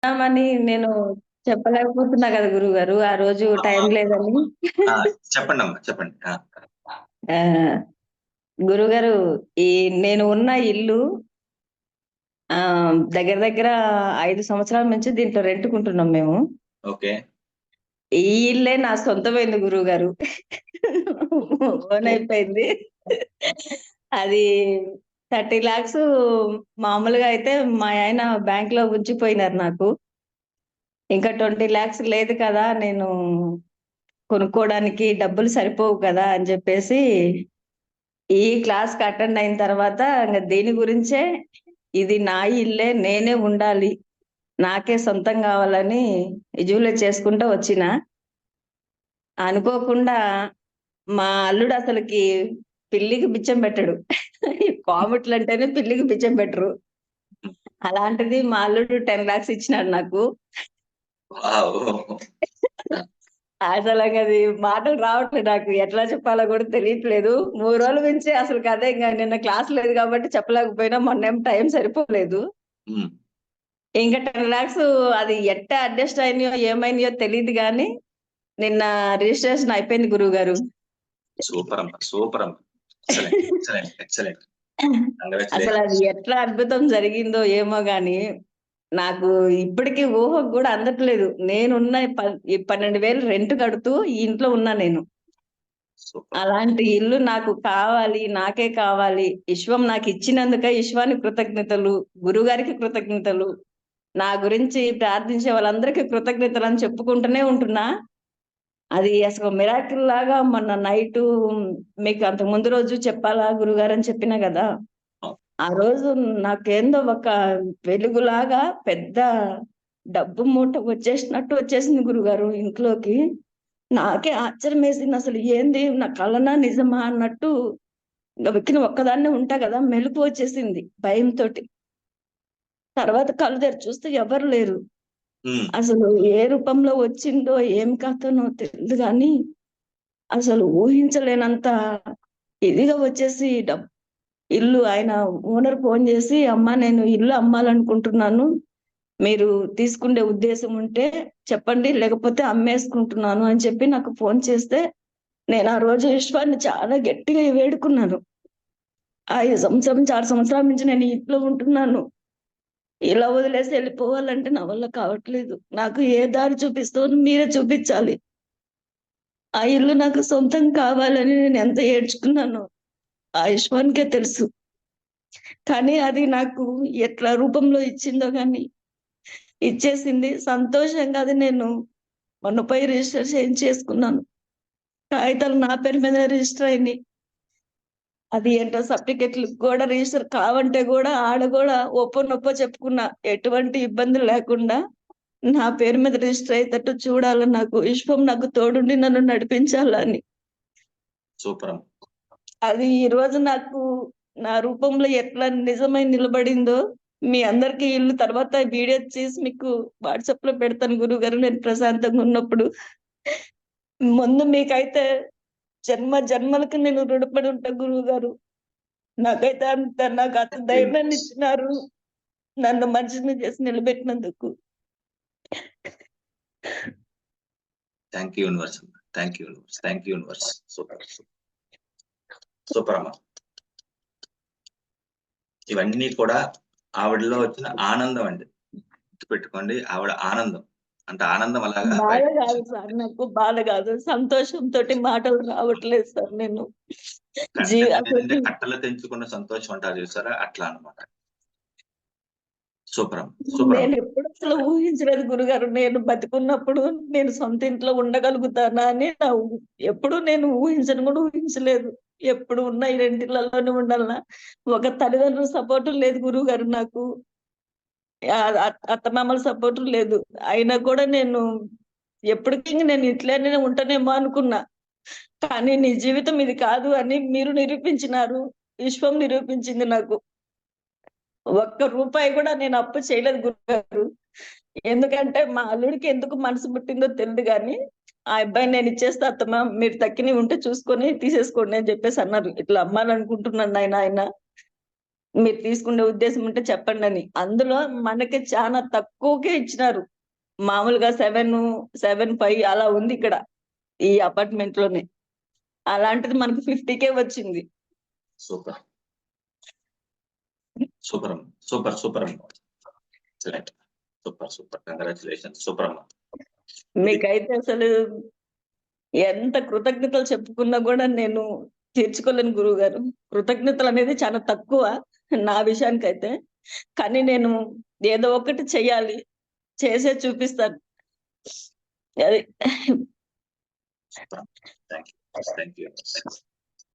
అని నేను చెప్పలేకపోతున్నా కదా గురుగారు. ఆ రోజు ఆ! టైం ఆ! లేదని. ఆ! చెప్పండమ్మా. చెప్పండి. ఆ! ఆ! గురుగారు, ఈ నేను ఉన్న ఇల్లు దగ్గర దగ్గర 5 సంవత్సరాల నుంచి దీంట్లో రెంట్‌కుంటున్నాం మేము. ఓకే. ఈ ఇల్లే నా సొంతమైంది గురువుగారు. ఓన్ ఓహ్! అయిపోయింది. అది 30,00,000 మామూలుగా అయితే మా ఆయన బ్యాంక్‌లో ఉంచిపోయినారు నాకు. ఇంకా 20,00,000 లేదు కదా! నేను కొనుక్కోవడానికి డబ్బులు సరిపోవు కదా! అని జెప్పేసి, ఈ క్లాస్‌కి అటెండ్ అయిన తర్వాత ఇంగ దీని గురించే ఇది నా ఇల్లే, నేనే ఉండాలి. నాకే సొంతం గావాలని విజువలైజ్ చేసుకుంటూ వచ్చినా. అనుకోకుండా మా అల్లుడు అసలకి పిల్లికి బిచ్చం పెట్టడు. కామెట్లంటేనే పిల్లికి బిచ్చం పెట్టరు. హ్మ్. అలాంటిది మా అల్లుడు 10,00,000 ఇచ్చినాడు నాకు. వావ్! అసలకది మాటలు రావట్లేదు నాకు. ఎట్లా చెప్పాలో గూడా తెలియట్లేదు. 3 రోజుల నుంచి అసలకదే ఇంగ నిన్న క్లాస్ లేదు గాబట్టి చెప్పలేకపోయినా. మొన్నేమో టైం సరిపోలేదు. హ్మ్. ఇంక 10,00,000 అది ఎట్టా అడ్జస్ట్ అయినయో, ఏమైనయో తెలీదు గానీ, నిన్న రిజిస్ట్రేషన్ అయిపోయింది గురువుగారు. సూపరమ్మా. సూపరమ్మా. ఎక్సలెంట్. ఎక్సలెంట్. ఎక్సలెంట్. అసలది కంగ్రాచ్యులేషన్స్. ఎట్లా అద్భుతం జరిగిందో ఏమో గానీ, నాకు ఇప్పటికి ఊహకు గూడా అందట్లేదు. నేనున్న ఈ 12,000 రెంట్ కడుతూ ఈ ఇంట్లో ఉన్నా నేను. సూపర్. అలాంటి ఇల్లు నాకు కావాలి. నాకే కావాలి. విశ్వం నాకిచ్చినందుకే విశ్వానికి కృతజ్ఞతలు. గురువుగారికి కృతజ్ఞతలు. నా గురించి ప్రార్థించే వాళ్ళందరికీ కృతజ్ఞతలని చెప్పుకుంటూనే ఉంటున్నా. అది అసలు మిరాకిల్ లాగా మొన్న నైటు మీకు అంతకు ముందు రోజు చెప్పాలా గురుగారని చెప్పినా గదా! అవును. ఆ రోజు నాకేందో ఒక వెలుగులాగా పెద్ద డబ్బు మూట వచ్చేసినట్టు వచ్చేసింది గురుగారు ఇంట్లోకి. నాకే ఆశ్చర్యమేసింది. అసలు ఏంది నా కలనా? నిజమా? అన్నట్టు గబిక్కిన ఒక్కదాన్నే ఉంటా గదా! మెలుకువ వచ్చేసింది భయంతోటి. తర్వాత కళ్ళు తెరిచి చూస్తే ఎవరు లేరు. హ్మ్. అసలు ఏ రూపంలో వచ్చిందో, ఏం కథనో తెలీదు గానీ, అసలు ఊహించలేనంత ఇదిగా వచ్చేసి ఇల్లు ఆయన ఓనర్ ఫోను జేసి, "అమ్మా నేను ఇల్లు అమ్మాలనుకుంటున్నాను. మీరు తీసుకునే ఉద్దేశం ఉంటే చెప్పండి. లేకపోతే అమ్మేసుకుంటున్నాను" అని చెప్పి నాకు ఫోను చేస్తే, నేను ఆ రోజు విశ్వాన్ని చాలా గట్టిగా వేడుకున్నాను. 5 సంవత్సరం, 6 సంవత్సరాల నుంచి నేను ఈ ఇంట్లో ఉంటున్నాను. ఇలా వదిలేసి ఎళ్ళిపోవాలంటే నా వల్ల కావట్లేదు. నాకు ఏ దారి చూపిస్తారో మీరే చూపిచ్చాలి. ఆ ఇల్లు నాకు సొంతం కావాలని నేనెంత ఏడ్చుకున్నానో ఆ విశ్వానికే తెలుసు. కానీ అది నాకు ఎట్లా రూపంలో ఇచ్చిందో గాని ఇచ్చేసింది. సంతోషంగా అది నేను మొన్న పోయి రిజిస్టర్ చేయించేసుకున్నాను. కాగితాలు నా పేరు మీదనే రిజిస్టర్ అయినియి. అది ఏంటో సర్టిఫికెట్లు గూడా రిజిస్టర్ కావంటే గూడా ఆడ గూడా ఒప్పో నొప్పో చెప్పుకున్నా. ఎటువంటి ఇబ్బంది లేకుండా నా పేరు మీద రిజిస్టర్ అయ్యేటట్టు చూడాలని నాకు విశ్వం నాకు తోడుండి నన్ను నడిపించాలని. సూపరమ్మా. అది ఈరోజు నాకు నా రూపంలో ఎట్లా నిజమై నిలబడిందో మీ అందరికీ ఈళ్ళు తర్వాత వీడియో చేసి మీకు వాట్సాప్‌లో పెడతాను గురువుగారు నేను ప్రశాంతంగా ఉన్నప్పుడు. ముందు మీకైతే జన్మ జన్మలకి నేను రుణపడి ఉంటా గురువుగారు. నాకైతే నాకంత థాంక్ యూ ధైర్యాన్ని యూనివర్స్. ఇచ్చినారు. నన్ను మనిషిని చేసి నిలబెట్టినందుకు. థాంక్ యూ యూనివర్స్ అమ్మా. Thank you universe. Thank you universe. Super. సూపరమ్మా. ఇవన్నీ కూడా ఆవిడలో వచ్చిన ఆనందం అండి. గుర్తుపెట్టుకోండి. ఆవిడ ఆనందం. అంటే ఆనందం అలాగా బాధ గాదు బయటకొచ్చింది. సార్ నాకు బాధ గాదు. సంతోషంతోటి మాటలు రావట్లేదు సార్ నేను. కంటెంటేంటంటే అసలకి కట్టలు తెంచుకున్న సంతోషం అంటారు చూసారా? అట్లా అన్నమాట. సూపరమ్మ. సూపరమ్మ. నేనెప్పుడు అసలు ఊహించలేదు గురుగారు. నేను బతికున్నప్పుడు నేను సొంత ఇంట్లో ఉండగలుగుతానా అని ఎప్పుడు నేను ఊహించను గూడా ఊహించలేదు. ఎప్పుడు ఉన్న ఈ రెంటిళ్లలోనే ఉండాలనా? ఒక తల్లిదండ్రుల సపోర్టు లేదు గురువుగారు నాకు. అత్తమామల సపోర్టు లేదు. అయినా కూడా నేను ఎప్పటికి నేను ఇట్లనే ఉంటానేమో అనుకున్నా. కానీ నీ జీవితం ఇది కాదు అని మీరు నిరూపించినారు. విశ్వం నిరూపించింది నాకు. ఒక్క రూపాయి గూడా నేను అప్పు చేయలేదు గురుగారు. ఎందుకంటే మా అల్లుడికి ఎందుకు మనసు పుట్టిందో తెలీదు గానీ, ఆ అబ్బాయిని నేనిచ్చేస్తా అత్తమ్మ మీరు తక్కినవి ఉంటే చూసుకొని తీసేసుకోండి అని జెప్పేసి అన్నారు. ఇట్లా అమ్మాలనుకుంటున్నాడు నాయన ఆయన. మీరు తీసుకునే ఉద్దేశం ఉంటే చెప్పండి అని. అందులో మనకి చాలా తక్కువకే ఇచ్చినారు. మామూలుగా 7.5 అలా ఉంది ఇక్కడ ఈ అపార్ట్మెంట్ లోనే. అలాంటిది మనకి 50K వచ్చింది. సూపర్ సూపర్ అమ్మ, సూపర్ సూపర్ అమ్మ, excellent, super super, congratulations, super అమ్మ. మీకైతే అసలు ఎంత కృతజ్ఞతలు చెప్పుకున్నా కూడా నేను తీర్చుకోలేను గురువు గారు. కృతజ్ఞతలు అనేది చాలా తక్కువ నా విషయానికైతే. కానీ నేను ఏదో ఒకటి చెయ్యాలి, చేసే చూపిస్తాను. అది థ్యాంక్ యూ.